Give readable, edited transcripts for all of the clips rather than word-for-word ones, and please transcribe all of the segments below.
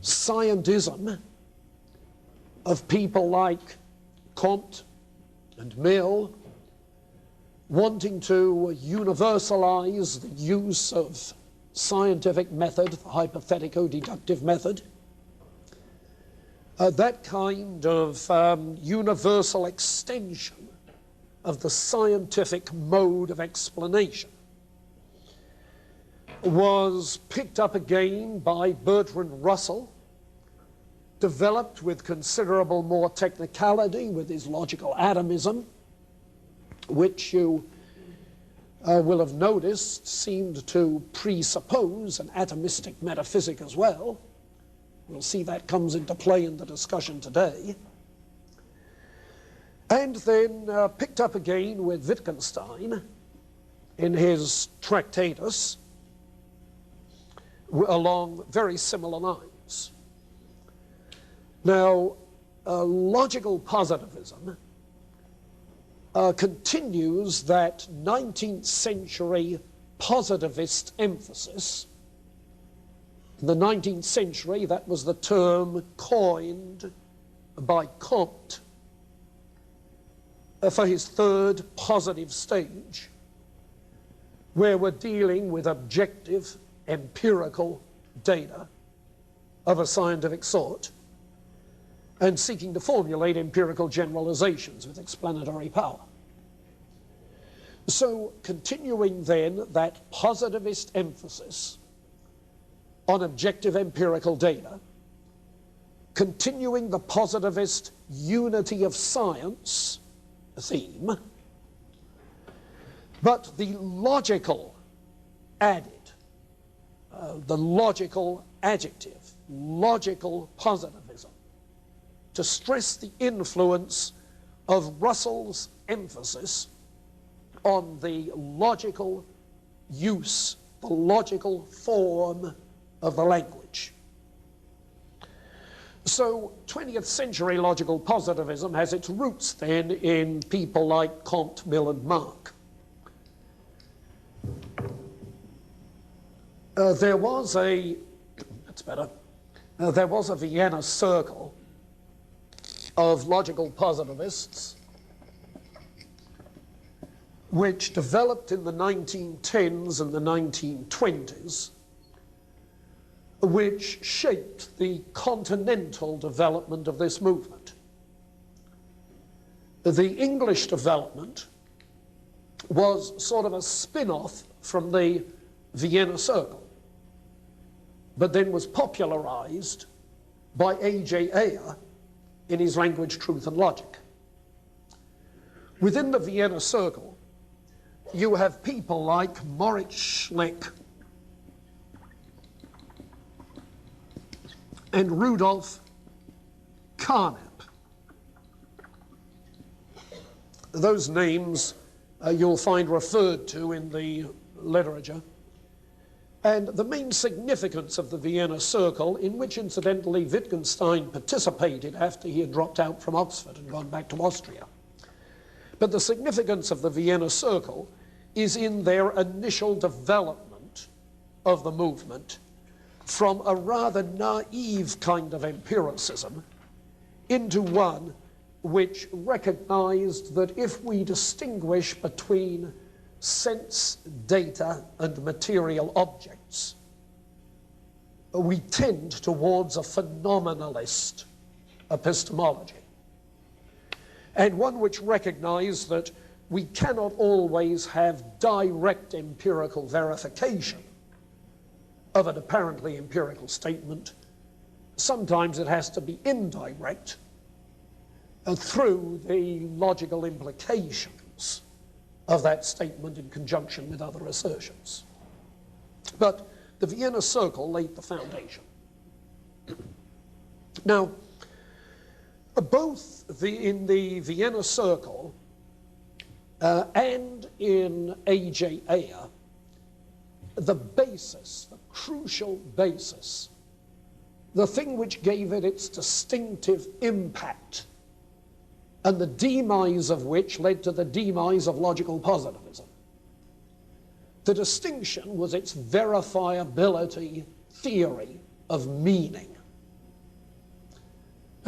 scientism of people like Comte and Mill wanting to universalize the use of scientific method, the hypothetico-deductive method, that kind of universal extension of the scientific mode of explanation was picked up again by Bertrand Russell, developed with considerable more technicality with his logical atomism, which you will have noticed seemed to presuppose an atomistic metaphysic as well. We'll see that comes into play in the discussion today. And then picked up again with Wittgenstein in his Tractatus along very similar lines. Now, logical positivism continues that 19th century positivist emphasis. In the 19th century, that was the term coined by Comte for his third positive stage, where we're dealing with objective, empirical data of a scientific sort and seeking to formulate empirical generalizations with explanatory power. So continuing then that positivist emphasis on objective empirical data, continuing the positivist unity of science theme, but the logical added, the logical adjective, logical positivism, to stress the influence of Russell's emphasis on the logical use, the logical form of the language. So 20th century logical positivism has its roots then in people like Comte, Mill, and Mach. There was a Vienna circle of logical positivists which developed in the 1910s and the 1920s, which shaped the continental development of this movement. The English development was sort of a spin-off from the Vienna Circle, but then was popularized by A.J. Ayer in his Language, Truth and Logic. Within the Vienna Circle, you have people like Moritz Schlick and Rudolf Carnap. Those names you'll find referred to in the literature. And the main significance of the Vienna Circle, in which incidentally Wittgenstein participated after he had dropped out from Oxford and gone back to Austria. But the significance of the Vienna Circle is in their initial development of the movement from a rather naive kind of empiricism into one which recognized that if we distinguish between sense data and material objects, we tend towards a phenomenalist epistemology, and one which recognized that we cannot always have direct empirical verification of an apparently empirical statement. Sometimes it has to be indirect through the logical implications of that statement in conjunction with other assertions. But the Vienna Circle laid the foundation. Now, both in the Vienna Circle and in A.J. Ayer, the basis, the crucial basis, the thing which gave it its distinctive impact, and the demise of which led to the demise of logical positivism. The distinction was its verifiability theory of meaning.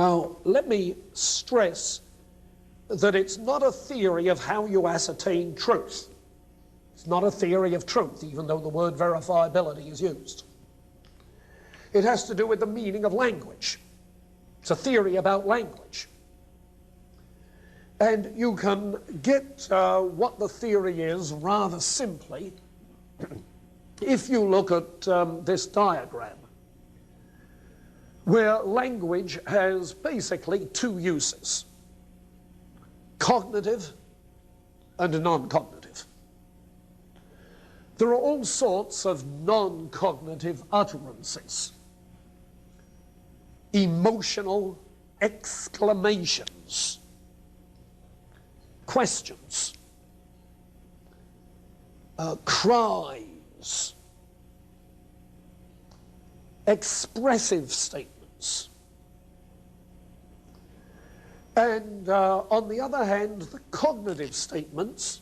Now, let me stress that it's not a theory of how you ascertain truth. It's not a theory of truth, even though the word verifiability is used. It has to do with the meaning of language. It's a theory about language. And you can get what the theory is rather simply if you look at this diagram, where language has basically two uses: cognitive and non-cognitive. There are all sorts of non-cognitive utterances, emotional exclamations, questions, cries, expressive statements. And on the other hand, the cognitive statements,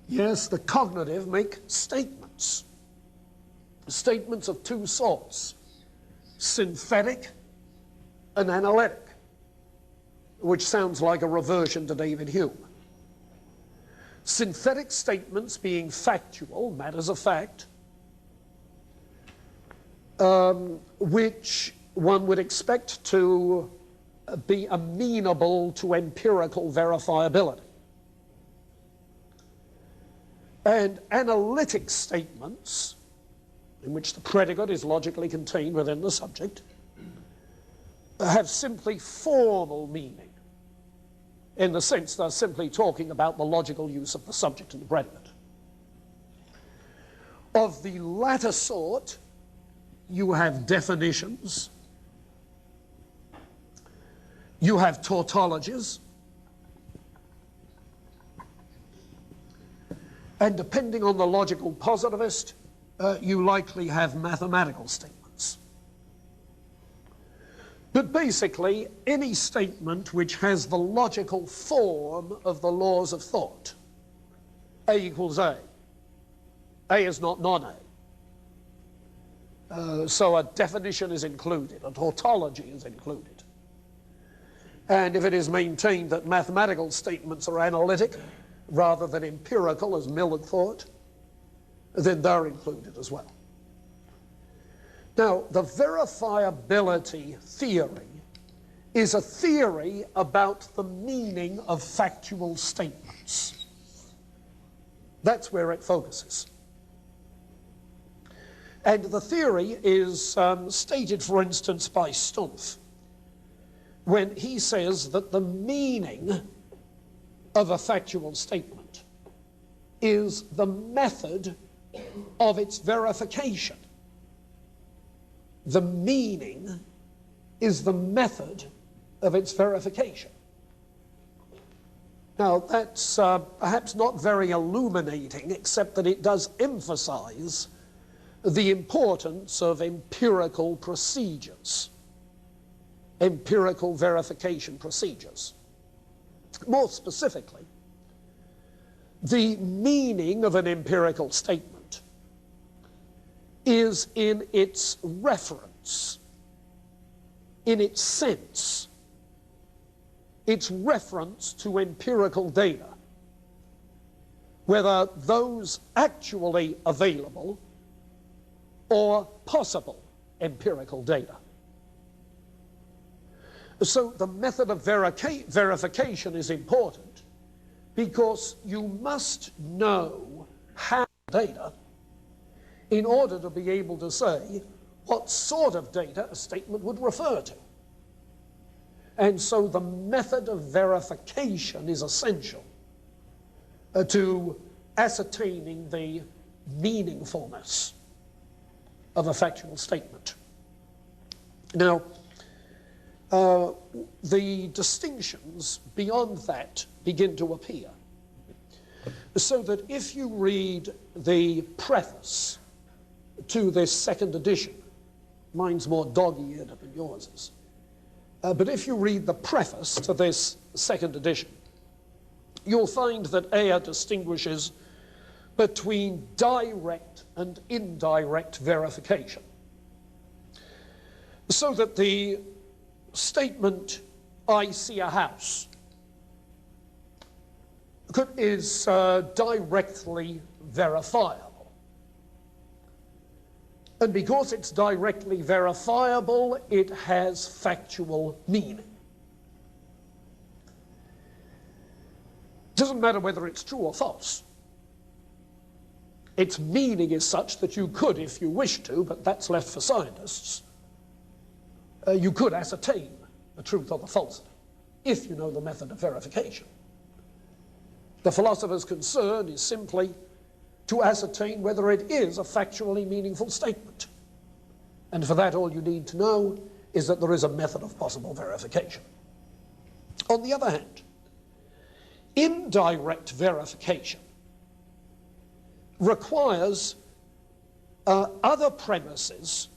yes, the cognitive make statements. Statements of two sorts: synthetic and analytic, which sounds like a reversion to David Hume. Synthetic statements being factual, matters of fact, which one would expect to be amenable to empirical verifiability. And analytic statements, in which the predicate is logically contained within the subject, have simply formal meaning, in the sense they're simply talking about the logical use of the subject and the predicate. Of the latter sort, you have definitions, you have tautologies, and depending on the logical positivist, you likely have mathematical statements. But basically, any statement which has the logical form of the laws of thought, A equals A is not non-A. So a definition is included, a tautology is included. And if it is maintained that mathematical statements are analytic rather than empirical, as Mill had thought, then they're included as well. Now, the verifiability theory is a theory about the meaning of factual statements. That's where it focuses. And the theory is stated, for instance, by Stumpf, when he says that the meaning of a factual statement is the method of its verification. The meaning is the method of its verification. Now, that's perhaps not very illuminating, except that it does emphasize the importance of empirical procedures, empirical verification procedures. More specifically, the meaning of an empirical statement is in its reference, in its sense, its reference to empirical data, whether those actually available or possible empirical data. So the method of verification is important because you must know how data in order to be able to say what sort of data a statement would refer to. And so the method of verification is essential to ascertaining the meaningfulness of a factual statement. Now, the distinctions beyond that begin to appear. So that if you read the preface to this second edition, mine's more dog-eared than yours is, but if you read the preface to this second edition, you'll find that Ayer distinguishes between direct and indirect verification. So that the statement, "I see a house," is directly verifiable. And because it's directly verifiable, it has factual meaning. It doesn't matter whether it's true or false. Its meaning is such that you could, if you wish to, but that's left for scientists, you could ascertain the truth or the falsity, if you know the method of verification. The philosopher's concern is simply to ascertain whether it is a factually meaningful statement. And for that, all you need to know is that there is a method of possible verification. On the other hand, indirect verification requires other premises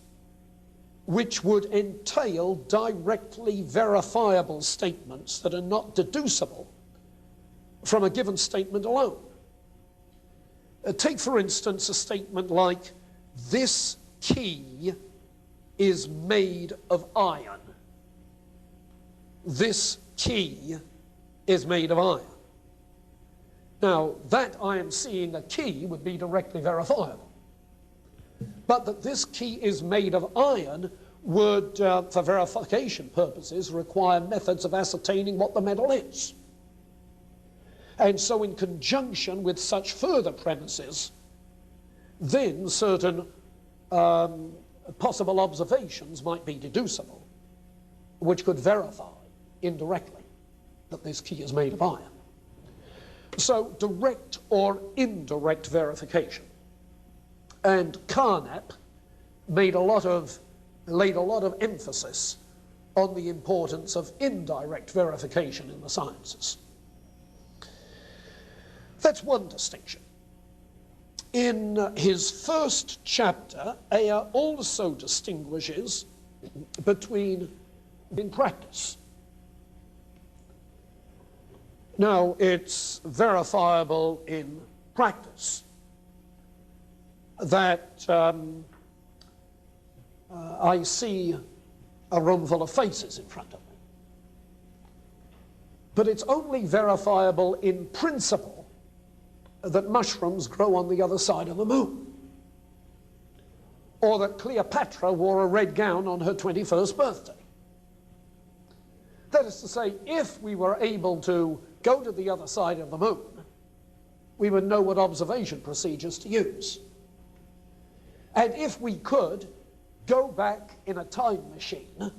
which would entail directly verifiable statements that are not deducible from a given statement alone. Take, for instance, a statement like, "This key is made of iron." This key is made of iron. Now, that I am seeing a key would be directly verifiable. But that this key is made of iron would, for verification purposes, require methods of ascertaining what the metal is. And so in conjunction with such further premises, then certain possible observations might be deducible, which could verify indirectly that this key is made of iron. So direct or indirect verification. And Carnap laid a lot of emphasis on the importance of indirect verification in the sciences. That's one distinction. In his first chapter, Ayer also distinguishes between in practice. Now, it's verifiable in practice that I see a room full of faces in front of me. But it's only verifiable in principle that mushrooms grow on the other side of the moon, or that Cleopatra wore a red gown on her 21st birthday. That is to say, if we were able to go to the other side of the moon, we would know what observation procedures to use. And if we could go back in a time machine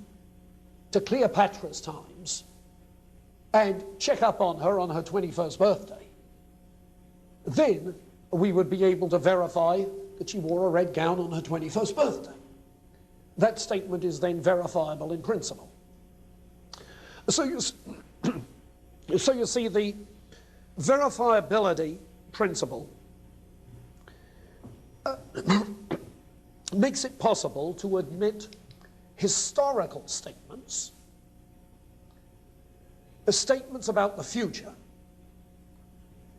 to Cleopatra's times and check up on her 21st birthday, then we would be able to verify that she wore a red gown on her 21st birthday. That statement is then verifiable in principle. So you see, the verifiability principle makes it possible to admit historical statements, statements about the future,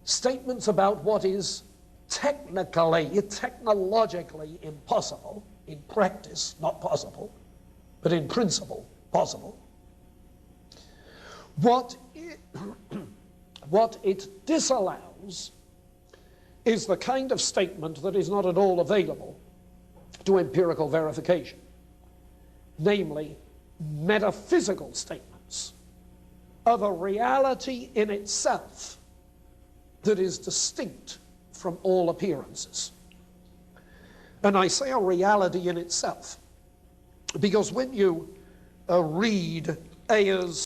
statements about what is technologically impossible, in practice not possible, but in principle possible. What it disallows is the kind of statement that is not at all available to empirical verification, namely metaphysical statements of a reality in itself that is distinct from all appearances. And I say a reality in itself because when you read Ayer's